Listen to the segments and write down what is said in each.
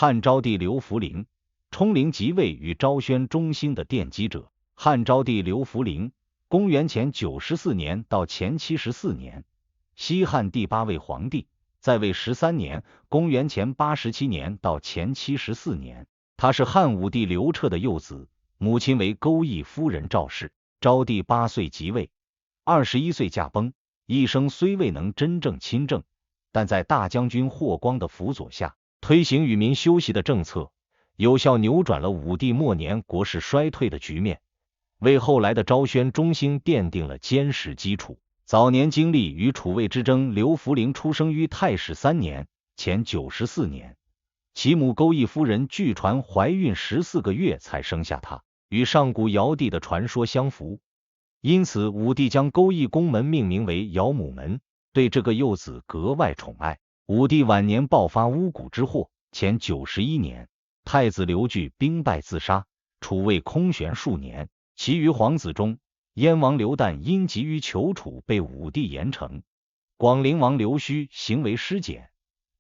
汉昭帝刘弗陵，冲陵即位与昭宣中兴的奠基者。汉昭帝刘弗陵，公元前94年到前74年，西汉第8位皇帝，在位13年，公元前87年到前74年。他是汉武帝刘彻的幼子，母亲为钩弋夫人赵氏。昭帝8岁即位，21岁驾崩，一生虽未能真正亲政，但在大将军霍光的辅佐下，推行与民休息的政策，有效扭转了武帝末年国势衰退的局面，为后来的昭宣中兴奠定了坚实基础。早年经历与楚魏之争，刘弗陵出生于太始3年，前94年，其母钩弋夫人据传怀孕14个月才生下他，与上古尧帝的传说相符，因此武帝将钩弋宫门命名为尧母门，对这个幼子格外宠爱。武帝晚年爆发巫蛊之祸，前91年，太子刘据兵败自杀，楚魏空悬数年。其余皇子中，燕王刘旦因急于求楚被武帝严惩，广陵王刘胥行为失检，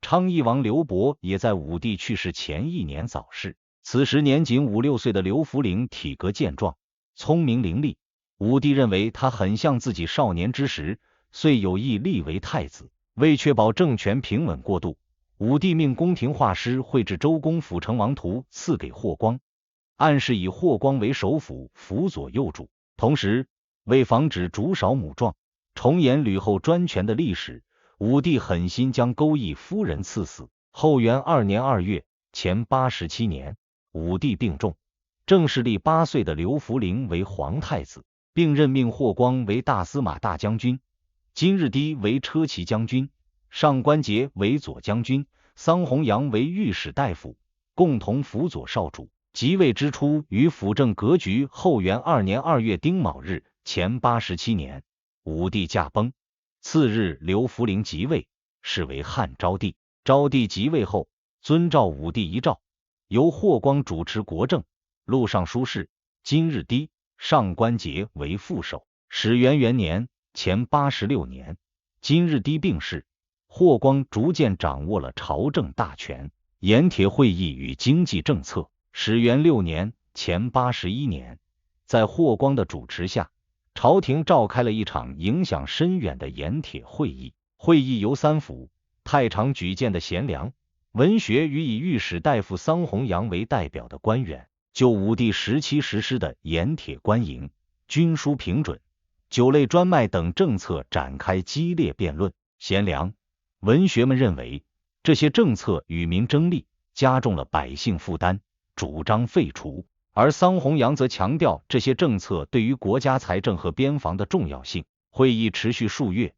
昌邑王刘伯也在武帝去世前1年早逝。此时年仅5、6岁的刘弗陵体格健壮，聪明伶俐，武帝认为他很像自己少年之时，遂有意立为太子。为确保政权平稳过渡，武帝命宫廷画师绘制周公辅成王图赐给霍光，暗示以霍光为首辅，辅佐幼主。同时，为防止主少母壮，重演吕后专权的历史，武帝狠心将钩弋夫人赐死。后元2年2月，前87年，武帝病重，正式立8岁的刘弗陵为皇太子，并任命霍光为大司马大将军，金日低为车骑将军，上官桀为左将军，桑弘羊为御史大夫，共同辅佐少主。即位之初，与辅政格局。后元2年2月丁卯日，前87年，武帝驾崩。次日，刘弗陵即位，是为汉昭帝。昭帝即位后，遵照武帝遗诏，由霍光主持国政，录尚书事，金日低、上官桀为副手。始元元年，前86年，金日低病逝，霍光逐渐掌握了朝政大权，盐铁会议与经济政策。始元6年，前81年，在霍光的主持下，朝廷召开了一场影响深远的盐铁会议。会议由3府太常举荐的贤良、文学与以御史大夫桑弘羊为代表的官员，就武帝时期实施的盐铁官营、军书平准、酒类专卖等政策展开激烈辩论。贤良、文学们认为，这些政策与民争利，加重了百姓负担，主张废除；而桑弘羊则强调这些政策对于国家财政和边防的重要性。会议持续数月，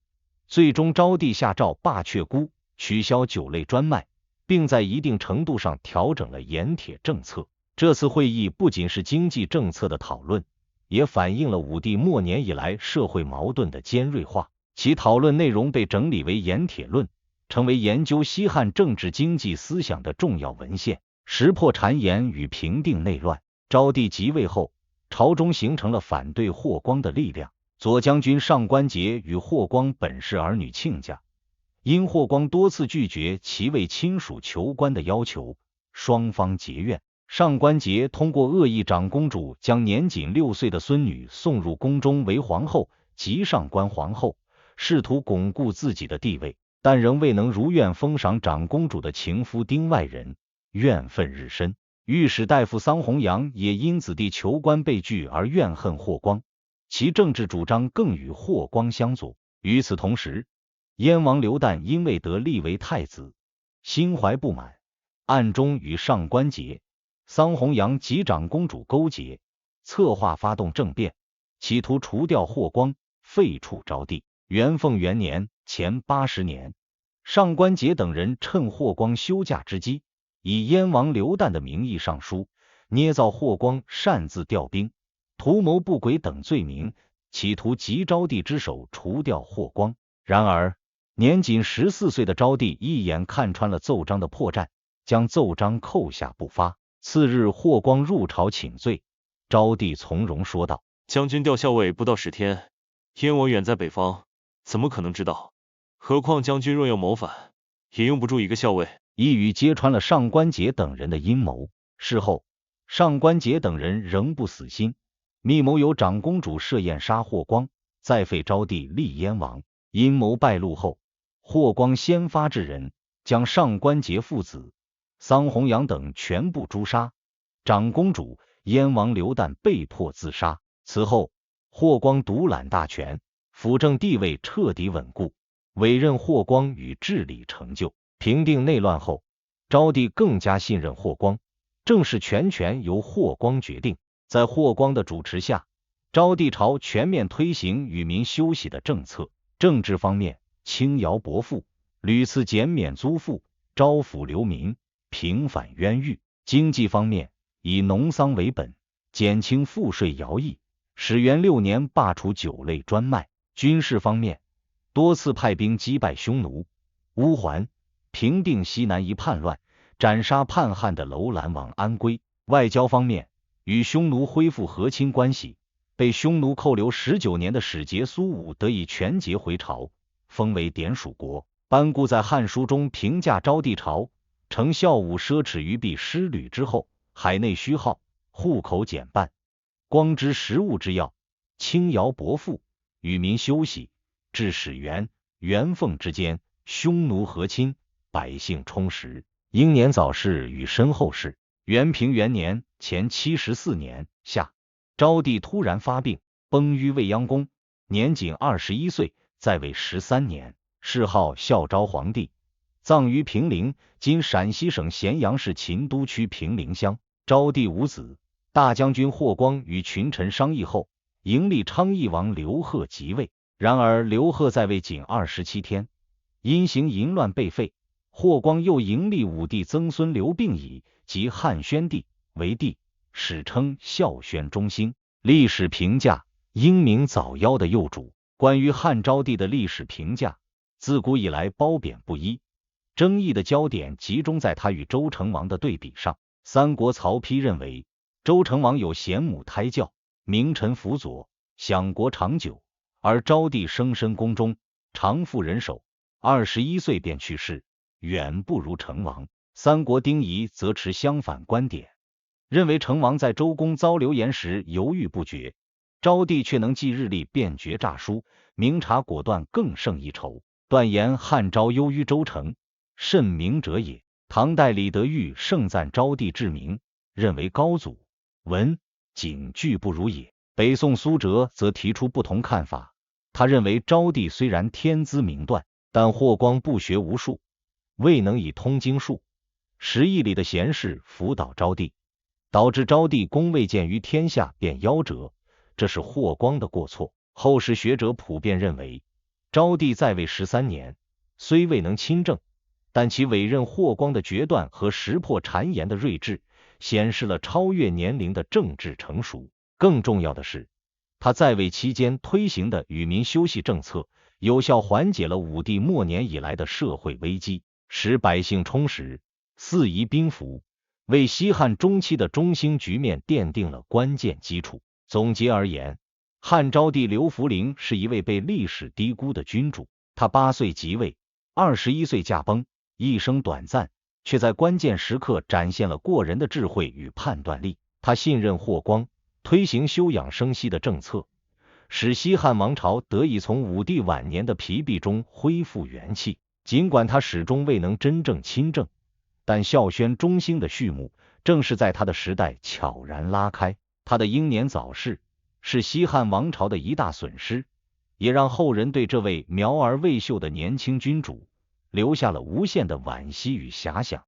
最终昭帝下诏罢阙钴，取消酒类专卖，并在一定程度上调整了盐铁政策。这次会议不仅是经济政策的讨论，也反映了武帝末年以来社会矛盾的尖锐化。其讨论内容被整理为盐铁论，成为研究西汉政治经济思想的重要文献，识破谗言与平定内乱。昭帝即位后，朝中形成了反对霍光的力量。左将军上官桀与霍光本是儿女亲家，因霍光多次拒绝其为亲属求官的要求，双方结怨。上官桀通过恶意长公主将年仅6岁的孙女送入宫中为皇后及上官皇后，试图巩固自己的地位，但仍未能如愿封赏长公主的情夫丁外人，怨愤日深。御史大夫桑弘羊也因子弟求官被拒而怨恨霍光，其政治主张更与霍光相左。与此同时，燕王刘旦因未得立为太子，心怀不满，暗中与上官桀、桑弘羊及长公主勾结，策划发动政变，企图除掉霍光，废黜昭帝。元凤元年，前80年，上官桀等人趁霍光休假之机，以燕王刘旦的名义上书，捏造霍光擅自调兵、图谋不轨等罪名，企图急昭帝之手除掉霍光。然而，年仅14岁的昭帝一眼看穿了奏章的破绽，将奏章扣下不发。次日，霍光入朝请罪，昭帝从容说道：“将军调校尉不到10天，燕王远在北方，怎么可能知道？何况将军若要谋反，也用不住1个校尉。一语揭穿了上官桀等人的阴谋。事后，上官桀等人仍不死心，密谋由长公主设宴杀霍光，再废昭帝立燕王。阴谋败露后，霍光先发制人，将上官桀父子、桑弘羊等全部诛杀，长公主、燕王刘旦被迫自杀。此后，霍光独揽大权，辅政地位彻底稳固，委任霍光与治理成就。平定内乱后，昭帝更加信任霍光，政事全权由霍光决定。在霍光的主持下，昭帝朝全面推行与民休息的政策。政治方面，轻徭薄赋，屡次减免租赋，招抚流民，平反冤狱。经济方面，以农桑为本，减轻赋税徭役，始元6年罢除酒类专卖。军事方面，多次派兵击败匈奴、乌桓，平定西南夷叛乱，斩杀叛汉的楼兰王安归。外交方面，与匈奴恢复和亲关系，被匈奴扣留19年的使节苏武得以全节回朝，封为典属国。班固在《汉书》中评价昭帝朝，承孝武奢侈于弊失旅之后，海内虚耗，户口减半，光知食物之要，轻徭薄赋，与民休息，至始元、元凤之间，匈奴和亲，百姓充实，英年早逝与身后事。元平元年前74年夏，昭帝突然发病，崩于未央宫，年仅21岁，在位13年，谥号孝昭皇帝，葬于平陵，今陕西省咸阳市秦都区平陵乡。昭帝无子，大将军霍光与群臣商议后，迎立昌邑王刘贺即位。然而刘贺在位仅27天，因行淫乱被废。霍光又迎立武帝曾孙刘病已即汉宣帝为帝，史称孝宣中兴。历史评价：英明早夭的幼主。关于汉昭帝的历史评价，自古以来褒贬不一，争议的焦点集中在他与周成王的对比上。三国曹丕认为，周成王有贤母胎教，名臣辅佐，享国长久，而昭帝生身宫中，常负人手，21岁便去世，远不如成王。三国丁仪则持相反观点，认为成王在周公遭流言时犹豫不决，昭帝却能继日历辨决诈书，明察果断，更胜一筹，断言汉昭优于周成，甚明者也。唐代李德裕盛赞昭帝治明，认为高祖、文、景俱不如也。北宋苏辙则提出不同看法，他认为昭帝虽然天资明断，但霍光不学无术，未能以通经术、10亿里的贤士辅导昭帝，导致昭帝功未见于天下便夭折，这是霍光的过错。后世学者普遍认为，昭帝在位13年，虽未能亲政，但其委任霍光的决断和识破谗言的睿智，显示了超越年龄的政治成熟。更重要的是，他在位期间推行的与民休息政策，有效缓解了武帝末年以来的社会危机，使百姓充实，四夷宾服，为西汉中期的中兴局面奠定了关键基础。总结而言，汉昭帝刘弗陵是一位被历史低估的君主。他8岁即位，21岁驾崩，一生短暂，却在关键时刻展现了过人的智慧与判断力。他信任霍光，推行休养生息的政策，使西汉王朝得以从武帝晚年的疲弊中恢复元气。尽管他始终未能真正亲政，但孝宣中兴的序幕正是在他的时代悄然拉开。他的英年早逝是西汉王朝的一大损失，也让后人对这位苗而未秀的年轻君主留下了无限的惋惜与遐想。